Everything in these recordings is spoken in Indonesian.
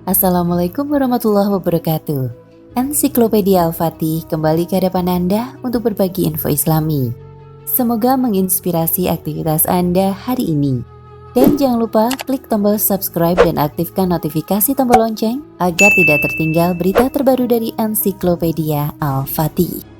Assalamualaikum warahmatullahi wabarakatuh. Ensiklopedia Al-Fatih kembali ke hadapan Anda untuk berbagi info Islami. Semoga menginspirasi aktivitas Anda hari ini. Dan jangan lupa klik tombol subscribe dan aktifkan notifikasi tombol lonceng agar tidak tertinggal berita terbaru dari Ensiklopedia Al-Fatih.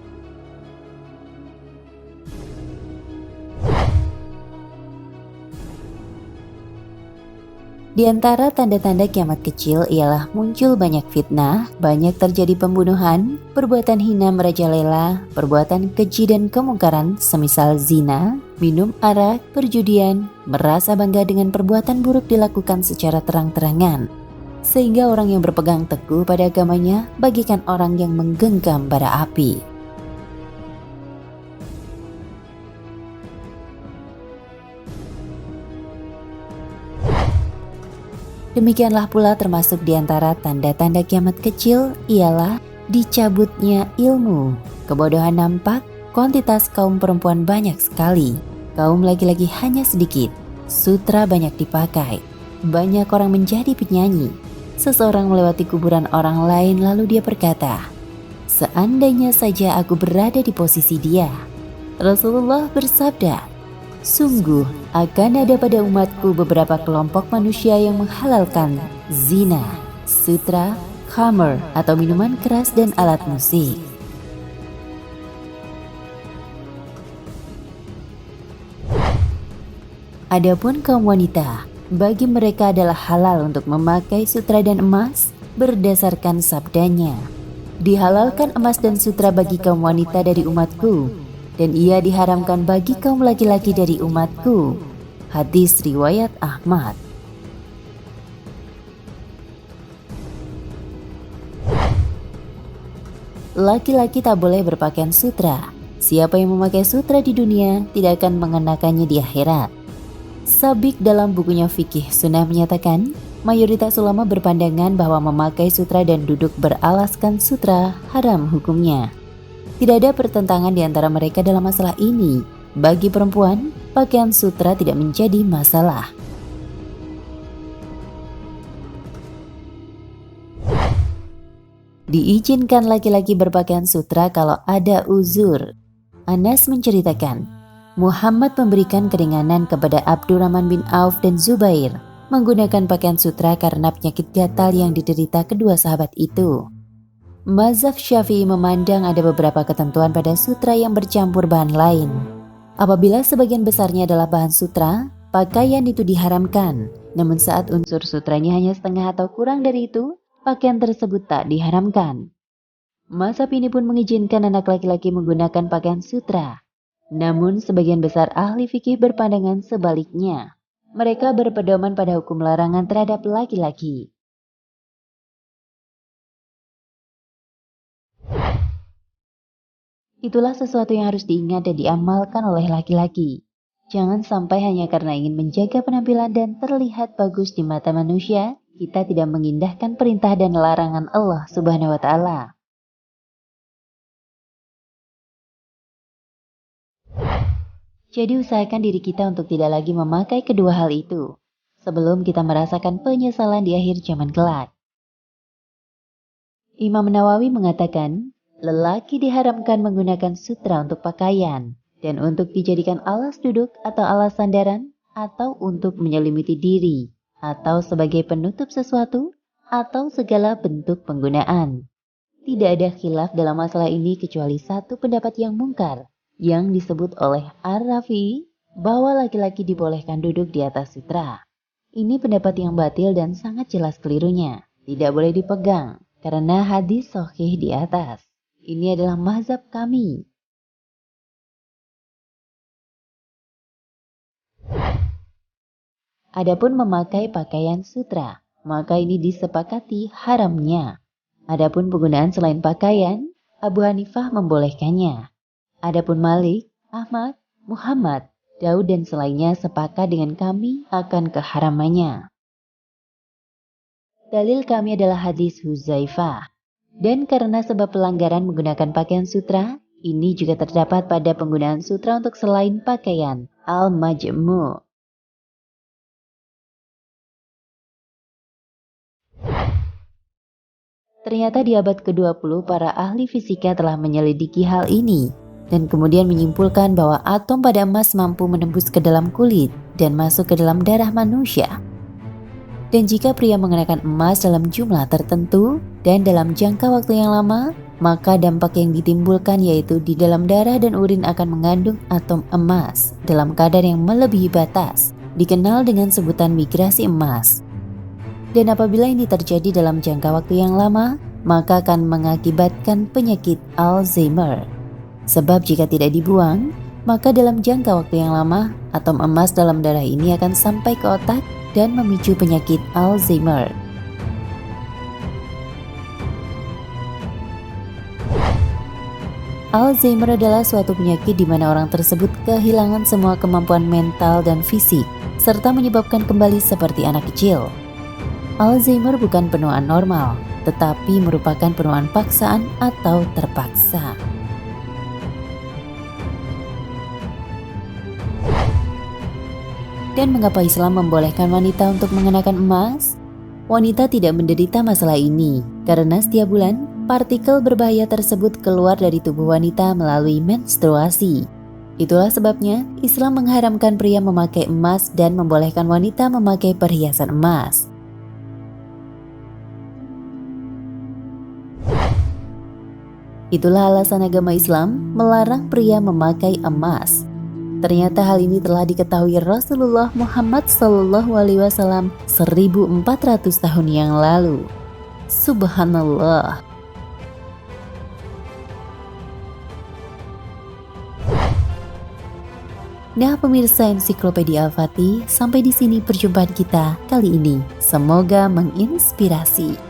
Di antara tanda-tanda kiamat kecil ialah muncul banyak fitnah, banyak terjadi pembunuhan, perbuatan hina merajalela, perbuatan keji dan kemungkaran semisal zina, minum arak, perjudian, merasa bangga dengan perbuatan buruk dilakukan secara terang-terangan. Sehingga orang yang berpegang teguh pada agamanya bagikan orang yang menggenggam bara api. Demikianlah pula termasuk di antara tanda-tanda kiamat kecil ialah dicabutnya ilmu. Kebodohan nampak, kuantitas kaum perempuan banyak sekali. Kaum laki-laki hanya sedikit. Sutra banyak dipakai. Banyak orang menjadi penyanyi. Seseorang melewati kuburan orang lain lalu dia berkata, "Seandainya saja aku berada di posisi dia." Rasulullah bersabda, "Sungguh akan ada pada umatku beberapa kelompok manusia yang menghalalkan zina, sutra, khamr atau minuman keras dan alat musik." Adapun kaum wanita, bagi mereka adalah halal untuk memakai sutra dan emas berdasarkan sabdanya, "Dihalalkan emas dan sutra bagi kaum wanita dari umatku, dan ia diharamkan bagi kaum laki-laki dari umatku." Hadis riwayat Ahmad. Laki-laki tak boleh berpakaian sutra. Siapa yang memakai sutra di dunia tidak akan mengenakannya di akhirat. Sabik dalam bukunya Fikih Sunnah menyatakan, mayoritas ulama berpandangan bahwa memakai sutra dan duduk beralaskan sutra haram hukumnya. Tidak ada pertentangan di antara mereka dalam masalah ini. Bagi perempuan, pakaian sutra tidak menjadi masalah. Diizinkan laki-laki berpakaian sutra kalau ada uzur. Anas menceritakan, Muhammad memberikan keringanan kepada Abdurrahman bin Auf dan Zubair menggunakan pakaian sutra karena penyakit gatal yang diderita kedua sahabat itu. Mazhab Syafi'i memandang ada beberapa ketentuan pada sutra yang bercampur bahan lain. Apabila sebagian besarnya adalah bahan sutra, pakaian itu diharamkan. Namun saat unsur sutranya hanya setengah atau kurang dari itu, pakaian tersebut tak diharamkan. Mazhab ini pun mengizinkan anak laki-laki menggunakan pakaian sutra. Namun sebagian besar ahli fikih berpandangan sebaliknya. Mereka berpedoman pada hukum larangan terhadap laki-laki. Itulah sesuatu yang harus diingat dan diamalkan oleh laki-laki. Jangan sampai hanya karena ingin menjaga penampilan dan terlihat bagus di mata manusia, kita tidak mengindahkan perintah dan larangan Allah Subhanahu wa Ta'ala. Jadi usahakan diri kita untuk tidak lagi memakai kedua hal itu, sebelum kita merasakan penyesalan di akhir zaman kelak. Imam Nawawi mengatakan, lelaki diharamkan menggunakan sutra untuk pakaian dan untuk dijadikan alas duduk atau alas sandaran atau untuk menyelimiti diri atau sebagai penutup sesuatu atau segala bentuk penggunaan. Tidak ada khilaf dalam masalah ini kecuali satu pendapat yang mungkar yang disebut oleh Ar-Rafi'i bahwa laki-laki dibolehkan duduk di atas sutra. Ini pendapat yang batil dan sangat jelas kelirunya. Tidak boleh dipegang karena hadis sahih di atas. Ini adalah mazhab kami. Adapun memakai pakaian sutra, maka ini disepakati haramnya. Adapun penggunaan selain pakaian, Abu Hanifah membolehkannya. Adapun Malik, Ahmad, Muhammad, Daud dan selainnya sepakat dengan kami akan keharamannya. Dalil kami adalah hadis Huzaifah. Dan karena sebab pelanggaran menggunakan pakaian sutra, ini juga terdapat pada penggunaan sutra untuk selain pakaian, Al-Majmu'. Ternyata di abad ke-20 para ahli fisika telah menyelidiki hal ini dan kemudian menyimpulkan bahwa atom pada emas mampu menembus ke dalam kulit dan masuk ke dalam darah manusia. Dan jika pria mengenakan emas dalam jumlah tertentu dan dalam jangka waktu yang lama, maka dampak yang ditimbulkan yaitu di dalam darah dan urin akan mengandung atom emas dalam kadar yang melebihi batas, dikenal dengan sebutan migrasi emas. Dan apabila ini terjadi dalam jangka waktu yang lama, maka akan mengakibatkan penyakit Alzheimer. Sebab jika tidak dibuang, maka dalam jangka waktu yang lama, atom emas dalam darah ini akan sampai ke otak dan memicu penyakit Alzheimer. Alzheimer adalah suatu penyakit di mana orang tersebut kehilangan semua kemampuan mental dan fisik, serta menyebabkan kembali seperti anak kecil. Alzheimer bukan penuaan normal, tetapi merupakan penuaan paksaan atau terpaksa. Dan mengapa Islam membolehkan wanita untuk mengenakan emas? Wanita tidak menderita masalah ini, karena setiap bulan, partikel berbahaya tersebut keluar dari tubuh wanita melalui menstruasi. Itulah sebabnya Islam mengharamkan pria memakai emas dan membolehkan wanita memakai perhiasan emas. Itulah alasan agama Islam melarang pria memakai emas. Ternyata hal ini telah diketahui Rasulullah Muhammad SAW 1400 tahun yang lalu. Subhanallah. Nah pemirsa Ensiklopedia Al-Fatih, sampai di sini perjumpaan kita kali ini. Semoga menginspirasi.